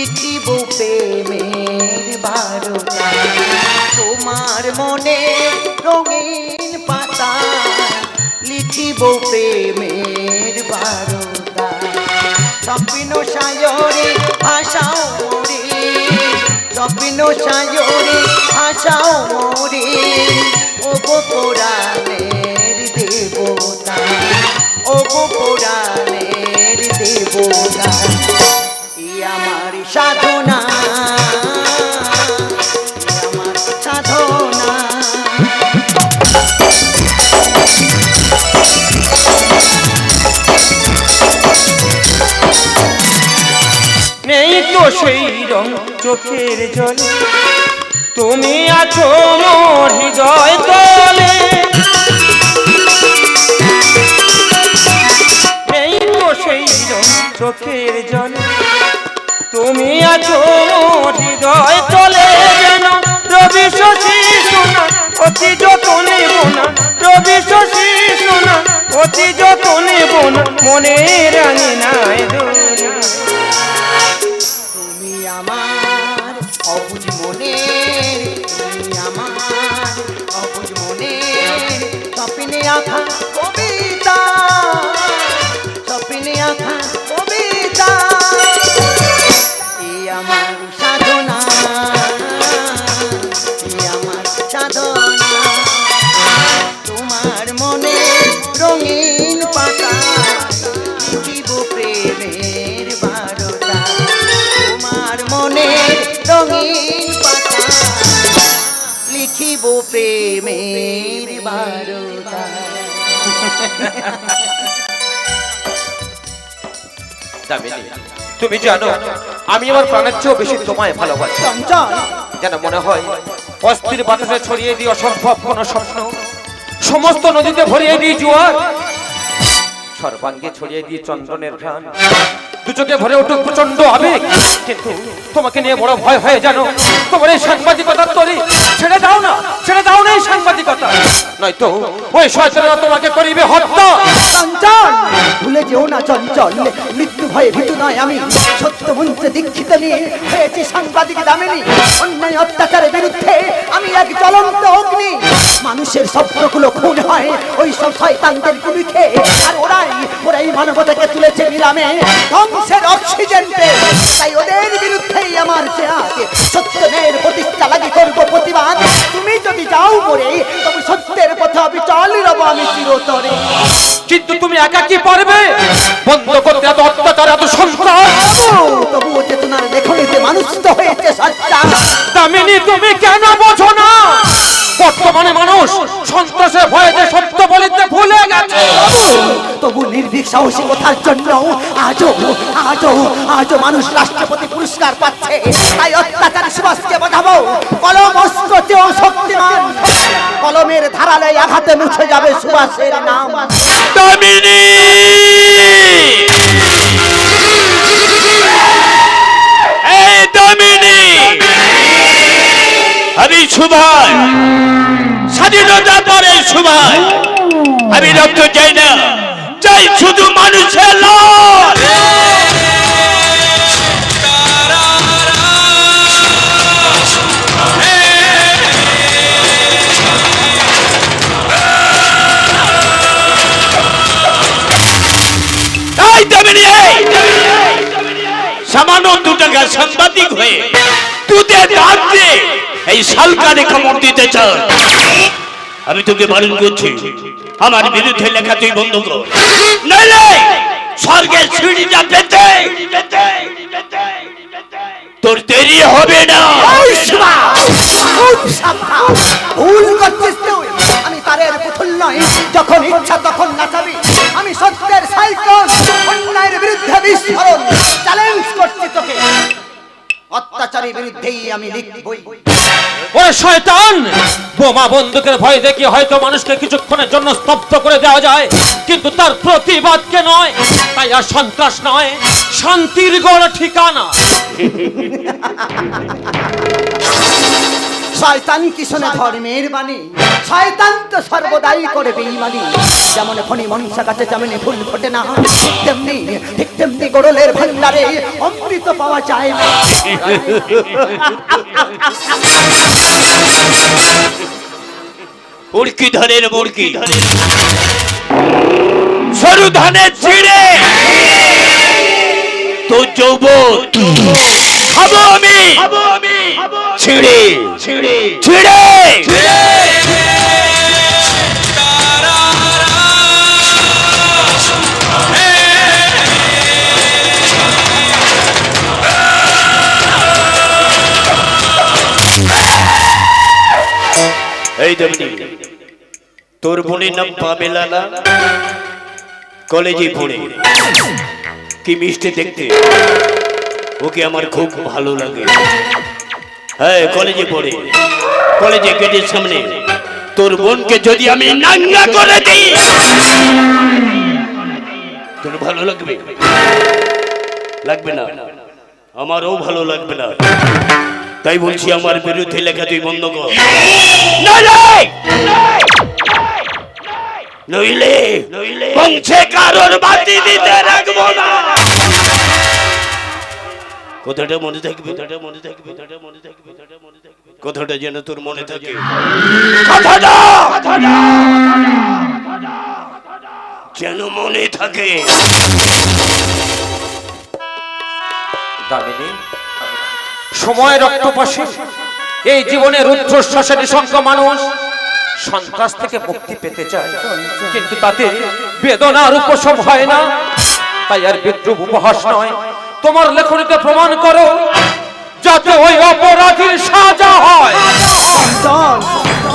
লিখিব প্রেমের বারতা তোমার মনে রঙিন পাতা লিখিব প্রেমের বারতা স্বপ্ন সায়রে ভাষাও মোরে স্বপ্ন সায়রে ভাষাও মোরে ও গো পুরাণের দেবতা ও গো পুরাণের দেবতা আমার সাধনা আমার সাধনা নেই তো সেই রং চোখের জলে তুমি আছো মোর হৃদয় তলে নেই তো সেই রং চোখের জলে তুমি আছো মোর হৃদয় তলে যেন রবি শশী সোনা অতি যতনে বোনা রবি শশী সোনা অতি যতনে বোনা মনে রাঙে নাই তুমি আমার অবুঝ মনের তুমি আমার অবুঝ মনের স্বপ্নে আঁকা কবিতা স্বপ্নে আঁকা কবিতা আমার সাধনা আমার সাধনা তোমার মনে রঙিন পাতা লিখিব প্রেমের বারতা তোমার মনে রঙিন পাতা লিখিব প্রেমের বারতা তুমি জানো আমি আমার প্রাণের চেয়েও বেশি তোমায় ভালোবাসি যেন মনে হয় অস্থির বাতাসে ছড়িয়ে দিই অসম্ভব কোন স্বপ্ন সমস্ত নদীতে ভরিয়ে দিই জোয়ার সর্বাঙ্গে ছড়িয়ে দিই চন্দনের ঘ্রাণ দু চোখে ভরে উঠুক প্রচন্ড আবেগ কিন্তু তোমাকে নিয়ে বড় ভয় হয়ে জানো তোমার এই সাংবাদিকতার তরি ছেড়ে দাও না এই সাংবাদিকতা নয়তো ওই শয়তানরা তোমাকে করিবে হত্যা চঞ্চল ভুলে যেও না চঞ্চল মৃত্যু ভয়ে ভীতু নয় আমি সত্য মন্ত্রে দীক্ষিত নিয়ে হয়েছি সাংবাদিক দামিনী অন্যায় অত্যাচারের বিরুদ্ধে আমি এক জ্বলন্ত অগ্নি মানুষের স্বপ্নগুলো খুন হয় ওই সব শয়তানদের গুলিতে আর ওরাই মানবতাকে তুলেছে নিলামে ধ্বংসের অক্সিজেন তাই ওদের বিরুদ্ধেই আমার চেয়ার সত্যের প্রতিষ্ঠা লাগি করবো প্রতিবাদ তুমি যদি যাও পরে তবে সত্যের পথে অবিচল রব আমি চিরতরে কিন্তু তুমি একা কি পারবে বন্ধ করতে এত অত্যাচার এত সন্ত্রাস তবুও চেতনার লেখনীতে মানুষ তো হয়েছে সচ্চা দামিনী তুমি কেন বোঝো না বর্তমানে মানুষ সন্ত্রাসের ভয়ে যে সত্য বলিতে ভুলে গেছে তবু নির্ভীক সাহসিকতার জন্য আজও মানুষ রাষ্ট্রপতি পুরস্কার পাচ্ছে তাই অত্যাচার সুভাষকে বাঁধাবো কলম অস্ত্র চেয়েও শক্তিমান কলমের ধারালে আঘাতে মুছে যাবে সুভাষের নাম দামিনী এই দামিনী আমি সুভাষ স্বাধীনতা পরে সুভাষ আমি রক্ত চাই না চাই শুধু মানুষের লাশ সামান্য 2 টাকা সাংবাদিক হয়ে তুতে দাঁড়তে এই শালকারে খবর দিতে চান আমি তোকে বারণ করছি আমার বিরুদ্ধে লেখা তুই বন্ধ কর নইলে স্বর্গের সিঁড়িটা পেতে তোর দেরি হবে না ভুল করছিস তুই আমি তারের পুতুল নই যখন ইচ্ছা তখন নাচাবি আমি সত্যের সাইকেল অন্যায়ের বিরুদ্ধে বিস্ফোরণ চ্যালেঞ্জ করছি তোকে অত্যাচারের বিরুদ্ধেই আমি লিখবই ওরে শয়তান বোমা বন্দুকের ভয় দেখি হয়তো মানুষকে কিছুক্ষণের জন্য স্তব্ধ করে দেওয়া যায় কিন্তু তার প্রতিবাদকে নয় তাই আর সন্ত্রাস নয় শান্তির গড় ঠিকানা শয়তান কি শোনে ধর্মের বাণী, শয়তান তো সর্বদাই করে বেঈমানি। যেমন ফণি মনসা গাছে যেমন ফুল ফোটে না, ঠিক তেমনি গোড়লের ভান্ডারে অমৃত পাওয়া যায় না। মুরকি ধানের মুরকি সরু ধানের ছিঁড়ে তো যৌবন খাবো আমি ছিঁড়ে ছিঁড়ে ছিঁড়ে। এই দেবনি তোর বোনের নাম পামেলা, কলেজে পড়ে, কি মিষ্টি দেখতে, ওকে আমার খুব ভালো লাগে। হ্যাঁ কলেজে পড়ে, কলেজে গেটের সামনে তোর বোনকে যদি আমি নাঙ্গা করে দিই তোর ভালো লাগবে? লাগবে না, আমারও ভালো লাগবে না। তাই বলছি আমার বিরুদ্ধে লেখা তুই বন্ধ কর, নইলে বংশে কারোর বাতি দিতে রাখবো না। কথাটা মনে থাকবে, কথাটা যেন তোর মনে থাকে, কথাটা যেন মনে থাকে। দামিনী, সময়ের রক্তপাশে এই জীবনের রুদ্ধশ্বাসে নিঃসঙ্গ মানুষ সন্ত্রাস থেকে মুক্তি পেতে চায়, কিন্তু তাতে বেদনার উপশম হয় না। তাই আর বিদ্রুপ উপহাস নয়, তোমার লেখনীতে প্রমাণ করো যাতে ওই অপরাধীর সাজা হয়।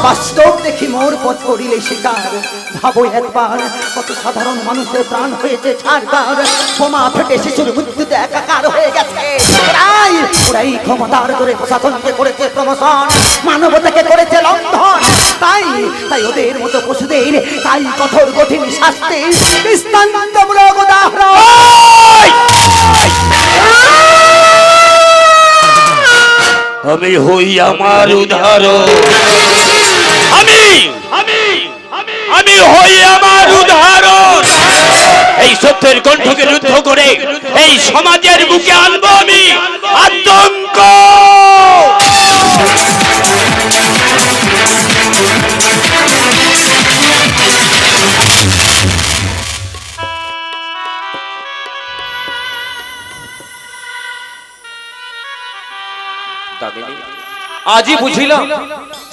বাস্তব দেখি মোর পথ করিলে শিকার, ভাবো একবার কত সাধারণ মানুষের প্রাণ হয়েছে ছাড়কার। বোমা ফেটে শিশুর মৃত্যুতে একাকার হয়ে গেছে। ওরাই ক্ষমতার করে প্রশাসনকে করেছে প্রমোশন, মানবতাকে করেছে লঙ্ঘন। তাই ওদের মতো পশুদের তাই কঠোর কঠিন শাস্তি দৃষ্টান্তমূলক উদাহরণ। আমি হই আমার উদাহরণ, আমি হই আমার উদাহরণ। এই সত্যের কণ্ঠকে রুদ্ধ করে এই সমাজের বুকে আনবো আমি আতঙ্ক। আজই বুঝিলাম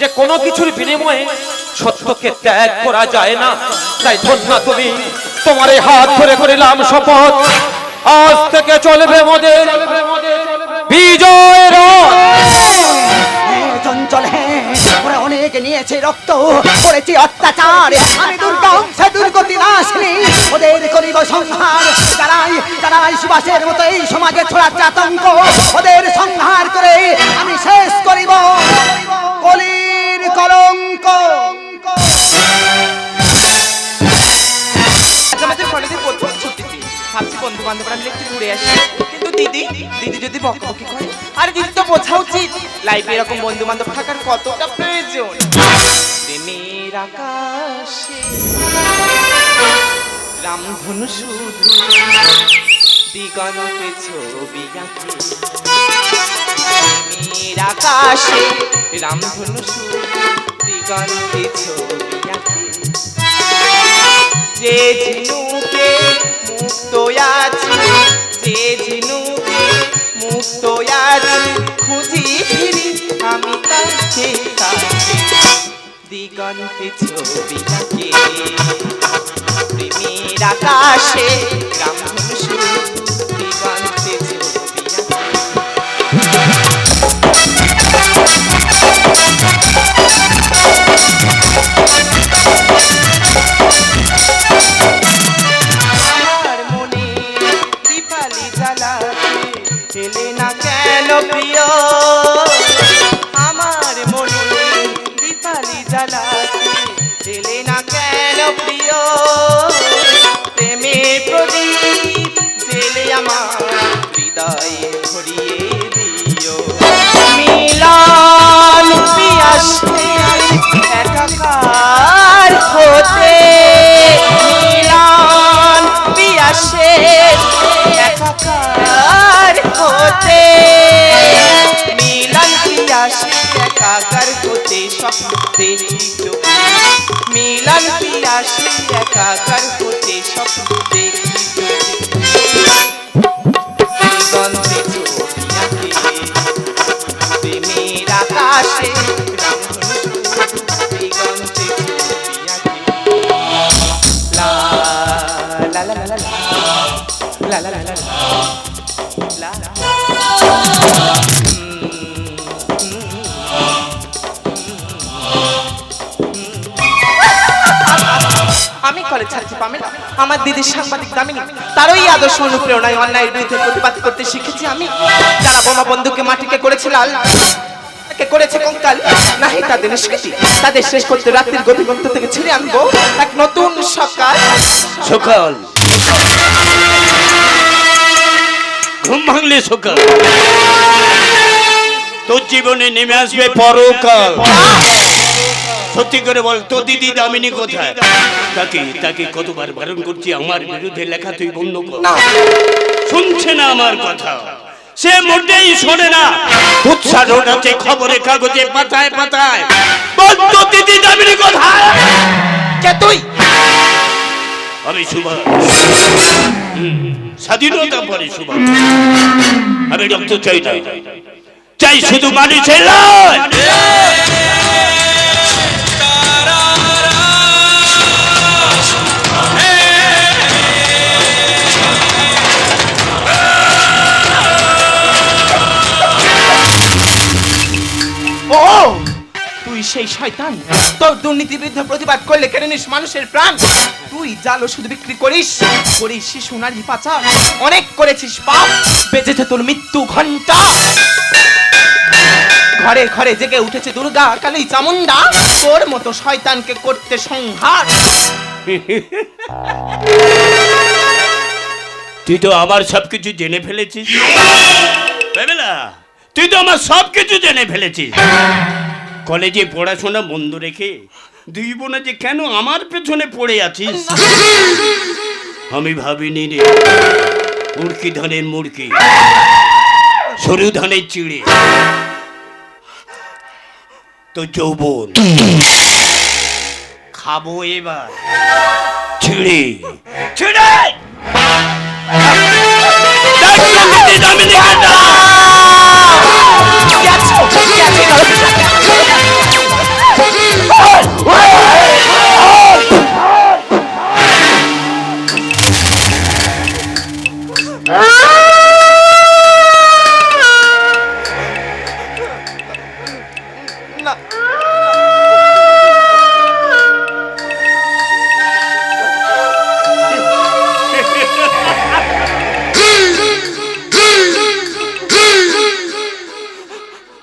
যে কোনো কিছুর বিনিময়ে সত্যকে ত্যাগ করা যায় না। তাই ধন্য তুমি, তোমার এই হাত ধরে করিলাম শপথ, আজ থেকে চলবে মোদের বিজয়ের চঞ্চল। হ্যাঁ ওরা অনেক নিয়েছে রক্ত, করেছি অত্যাচার। আমি দুর্গা দুর্গতি নাশিনী, ওদের করিব সংহার। যারাই সুভাষের মতো এই সমাজে ছড়াচ্ছে আতঙ্ক, ওদের সংহার করে আমি শেষ করিব কলির কলঙ্ক। আমাদের কলেজের প্রথম ছুটিতে ভাবছি বন্ধু বান্ধবরা মিলে একটু ঘুরে আসি, কিন্তু দিদি যদি বকাবকি করে। আরে দিদি তো বোঝা উচিত লাইফে এরকম বন্ধু বান্ধব থাকার কতটা প্রয়োজন। প্রেমের আকাশে রামধনু শুধু দিগন্তে ছবি আঁকে। প্রেমের আকাশে রামধনু শুধু দিগন্তে ছবি আঁকে। যে ঝিনুকে মুক্ত আছে, যে ঝিনুকে মুক্ত আছে, খুঁজি ফিরি আমি তাকে দিগন্তে ছবি আঁকে। প্রেমের আকাশে রামধনু শুধু দিগন্তে ছবি এলে না কেন প্রিয়, আমার মনে দীপালি জ্বালাতে এলে না কেন প্রিয়। প্রেমের প্রদীপ জেলে আমার হৃদয়ে ভরিয়ে দিও। মিলন পিয়া দেখি চোখে মিলন পিয়াসে একাকার হতে সব দেখি চোখে দিগন্তে ছবি আঁকে প্রেমের আকাশে রামধনু দিগন্তে ছবি আঁকে লা লা লা লা লা লা লা লা লা লা আমি কলেজ ছাত্রী পামেলা আমার দিদির সাংবাদিক দামিনী তারই আদর্শ অনুপ্রেরণায় অন্যায়ের বিরুদ্ধে প্রতিবাদ করতে শিখেছি আমি। যারা বোমা বন্দুকে মাটিকে করেছে লাল কে করেছে কঙ্কাল নাহি তাদের নিষ্কৃতি তাদের শেষ করতে রাত্রির গভীরতা থেকে ছিঁড়ে আনবো এক নতুন সকাল। সকাল ঘুম ভাঙলে সকাল তোর জীবনে নেমে আসবে পরকাল। সত্যি করে বল তো দিদি দামিনী কোথায়? তাকে কতবার বারণ করছি আমার বিরুদ্ধে লেখা তুই বন্ধ কর, শুনছে না আমার কথা, সে মোটেই শোনে না। উৎসাহ আছে খবরে কাগজে পাতায় পাতায়, বল তো দিদি দামিনী কোথায়? কে তুই? আমি সুভাষ, স্বাধীনতা পরে সুভাষ। আমি রক্ত চাই না, চাই শুধু মানুষের লাশ। ও তুই সেই শয়তান, তোর দুর্নীতির বিরুদ্ধে প্রতিবাদ করলে কেড়ে নিস মানুষের প্রাণ। তুই জাল ওষুধ বিক্রি করিস শিশু নারী পাচার, অনেক করেছিস পাপ, বেজেছে তোর মৃত্যু ঘন্টা। ঘরে ঘরে জেগে উঠেছে দুর্গা কালী চামুন্ডা, তোর মতো শয়তানকে করতে সংহার। তুই তো আমার সবকিছু জেনে ফেলেছিস বেবেলা, তুই তো আমার সবকিছু জেনে ফেলেছিস। কলেজে পড়াশোনা বন্ধ রেখে দুই বোনে যে কেন আমার পেছনে পড়ে আছিস আমি ভাবিনি রে। মুরকি ধানের মুরকি, সরু ধানের চিড়ে, তো যৌবন খাবো এবার ছিড়ে ছিড়ে।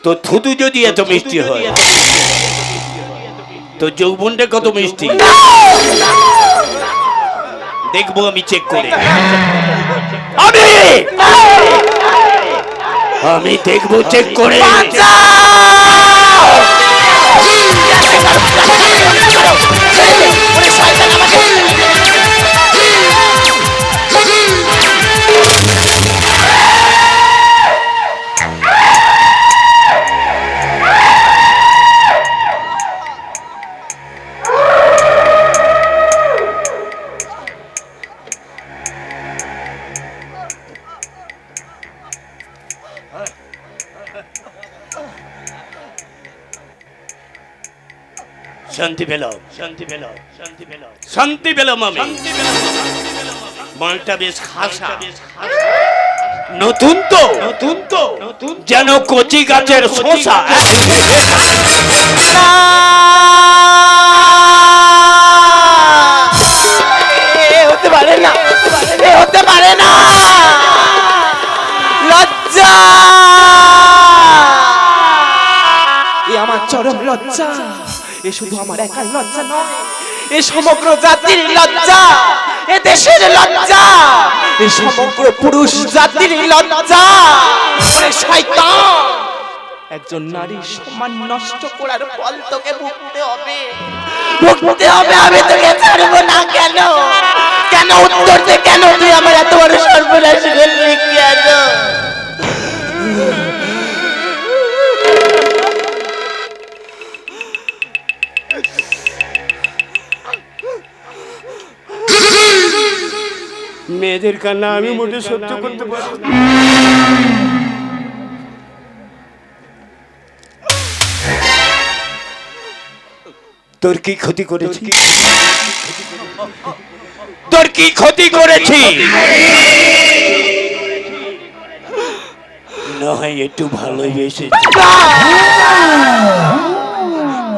তো থুতু যদি এত মিষ্টি হয় তো যৌবনটা কত মিষ্টি দেখবো আমি চেক করে। আমি দেখবো চেক করে। শান্তি পেলাম, শান্তি পেলাম, শান্তি পেলাম, শান্তি পেলাম আমি। মালটা বেশ খাসা, নতুন তো নতুন তো যেন কচি গাছের শসা। হতে পারে না, হতে পারে না, লজ্জা, এ আমার চরম লজ্জা। এ শুধু আমার একার লজ্জা নয়, এ সমগ্র জাতির লজ্জা, এ দেশের লজ্জা, এ সমগ্র পুরুষ জাতির লজ্জা। ওরে শয়তান, একজন নারীর সম্মান নষ্ট করার ফল তোকে ভুগতে হবে, ভুগতে হবে। আমি তোকে ছাড়বো না। কেন কেন উত্তর দে, কেন তুই আমার এত বড় সর্বনাশ করলি কেন? মেয়েদের কান্না আমি মোটে সহ্য করতে পারি না। তোর কি ক্ষতি করেছি? তোর কি ক্ষতি করেছি? না হয় একটু ভালোবেসেছি,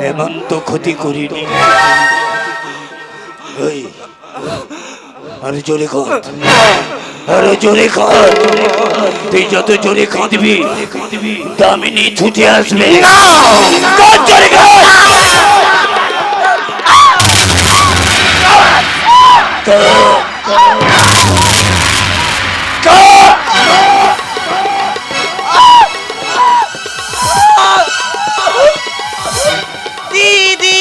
এমন তো ক্ষতি করিনি। ওই আরে জোরে কাঁদ, আরে জোরে কাঁদ। তুই যত জোরে কাঁদবি দামিনী ছুটে আসবে। কাঁদ, জোরে কাঁদ। দিদি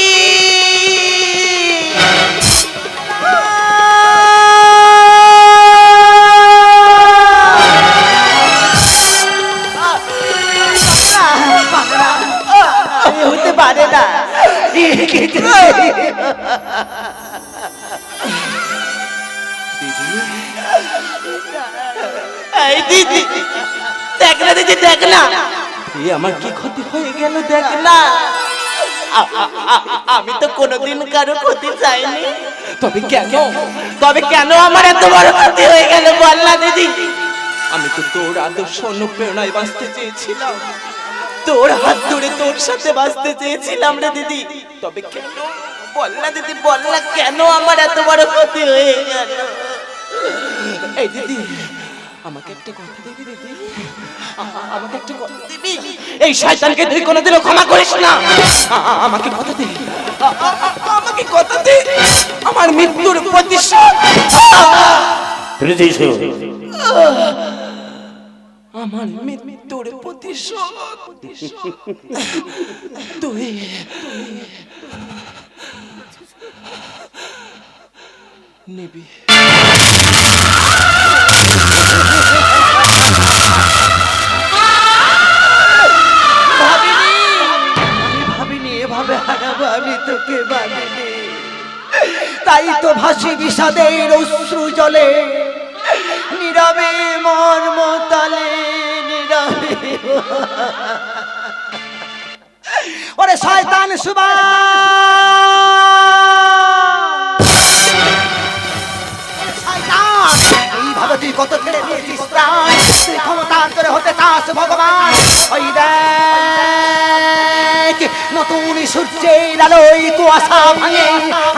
হতে পারে না। এই দিদি দেখ না দিদি, দেখ না আমার কি ক্ষতি হয়ে গেল, দেখ না। আমি তো কোনোদিন কারো ক্ষতি চাইনি, তবে কেন আমার এত বড় ক্ষতি হয়ে গেল বল না দিদি। আমি তো তোর আদর্শ অনুপ্রেরণায় বাঁচতে চেয়েছিলাম, তোর হাত ধরে তোর সাথে বাঁচতে চেয়েছিলাম রে দিদি। তবে কেন বল না দিদি, বল না কেন আমার এত বড় ক্ষতি হয়ে গেল। এই দিদি আমাকে একটা কথা দিবি দিদি, আমাকে একটা কথা দিবি। এই শয়তানকে তুই কোনোদিনও ক্ষমা করিস না। আমাকে কথা দে, আমাকে কথা দে। আমার মৃত্যুর প্রতিশোধ, আমার মৃত্যুর প্রতিশোধ তুই নিবি। ভাবিনি এভাবে হারাবো আমি তোকে, ভাবিনি। তাই তো ভাসি বিষাদের অশ্রু জলে, নীরবে মর্মতালে, নীরবে। ওরে শয়তান সুবাস, এইভাবে তুই কত ছেড়ে দিয়েছিস প্রাণ। তুই ক্ষমতার ধরে হতে চাস ভগবান। ওই দেখ নতুন সূর্যের আলোয় কুয়াশা ভাঙে,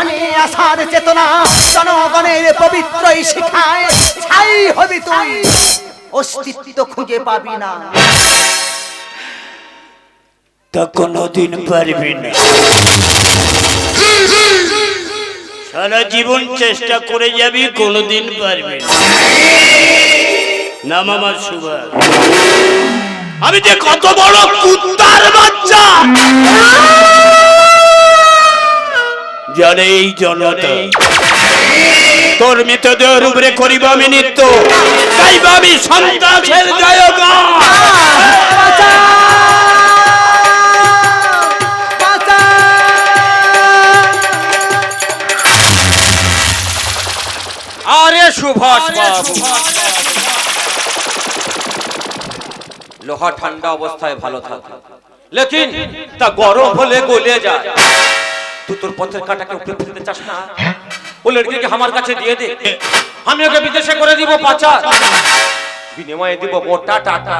আনে আশার চেতনা জনগণের পবিত্র শিখায়। ছাই হবি তুই, অস্তিত্ব খুঁজে পাবি না। তা কোনোদিন পারবি না। সারা জীবন চেষ্টা করে যাবি, কোনোদিন পারবি না। নাম আমার সুভাষ। আমি যে কত বড় কুত্তার বাচ্চা জানে এই জনতা। তোর মৃতদেহের উপরে করিব আমি নৃত্য, গাইব আমি সন্ত্রাসের জয়গান। আরে সুভাষ বাবু, লোহা ঠান্ডা অবস্থায় ভালো থাকে, লেকিন তা গরম হলে গলে যায়। তুই তোর পথের কাটাকে উপরে ফেলতে চাস না? ও লড়কিকে আমার কাছে দিয়ে দে, আমি ওকে বিদেশে করে দিব পাচার। বিনিময়ে দিব মোটা টাকা।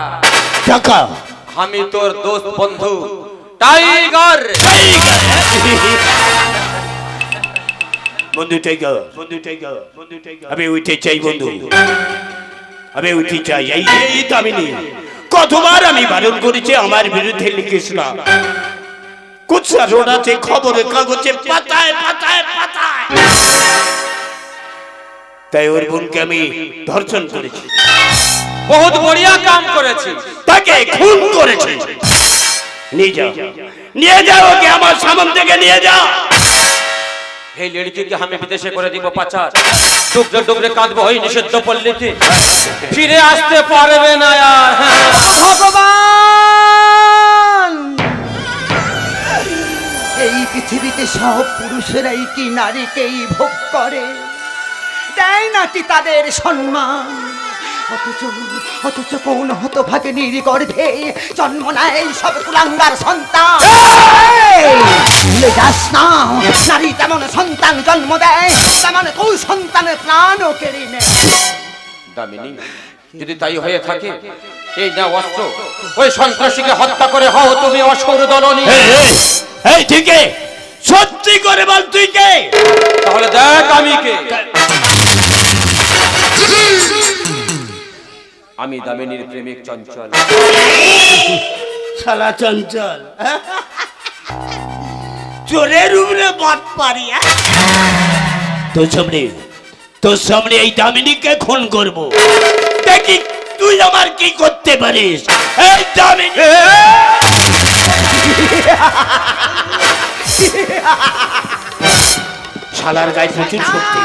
টাকা? আমি তোর দোস্ত বন্ধু টাইগার। বন্ধু টাইগার, আমি উঠে চাই বন্ধু, আমি উঠে চাই। এই দামিনী কতবার আমি বারণ করেছি আমার বিরুদ্ধে লিখিস না। কুৎসা রোড আছে খবরের কাগজে পাতায় পাতায় পাতায়। তাই ওর বোনকে আমি ধর্ষণ করেছি। বহুত বড়িয়া কাম করেছি। তাকে খুন করেছি। নিয়ে যাও, নিয়ে যাও ওকে, আমার সামনে থেকে নিয়ে যাও। এই লড়কিকে আমি বিদেশে করে দিব পাচার। টুকরে টুকরে কাঁদবো ওই নিষিদ্ধ পল্লীতে, ফিরে আসতে পারবে না আর। ভগবান, এই পৃথিবীতে সব পুরুষেরাই কি নারীকেই ভোগ করে? দেয় নাকি তাদের সম্মান। অথচ অথচ কোন হতভাগিনীর গর্ভে জন্ম নেয় সব কুলাঙ্গার সন্তান। ভুলে যাস না, নারী তেমন সন্তান জন্ম দেয়, তেমন কোন সন্তানের প্রাণও কেড়ে নেয়। দামিনী, যদি তাই হয়ে থাকে, এই না অস্ত্র, ওই সন্ত্রাসীকে হত্যা করে হও তুমি অসুর দলনী। এই ঠিক সত্যি করে বল তুই কে? তাহলে দেখ আমি কে। আমি দামিনীর প্রেমিক চঞ্চল। শালা চঞ্চল, চোরের উপরে বাদ পারি। তোর সামনে এই দামিনীকে খুন করব, দেখি তুই আমার কি করতে পারিস। এই দামিনী, শালার গায়ে প্রচুর শক্তি।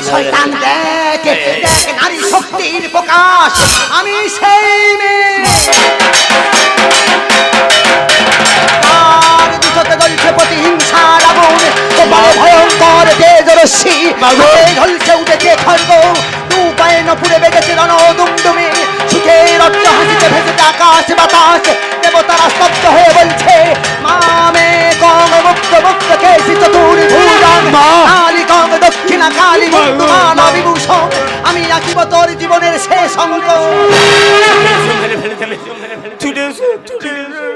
শয়তান দেখ, দেখ নারী শক্তির প্রকাশ। আমি সেই মেয়ে, তার দুচোখে জ্বলছে প্রতিহিংসার আগুন, কপালে ভয়ঙ্কর তেজরশ্মি, হাতে ঝলসে উঠেছে খড়গ, দু পায়ে নপুরে বেজেছে রণদুমদুমি, সুখের অর্থ হাসিতে ভেসেছে আকাশ বাতাস। দেবতারা স্তব্ধ হয়ে বলছে, মামে কম মুক্ত মুক্ত কেশি চতুর্ভুজাং, কালী কম দক্ষিণা কালী মুক্তমান বিভূষণ। আমি রাখিব তোর জীবনের শেষ অঙ্ক।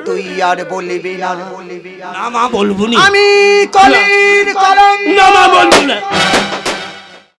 তুই আর বলিবি না, না মা বলবো নি। আমি কলির কলম।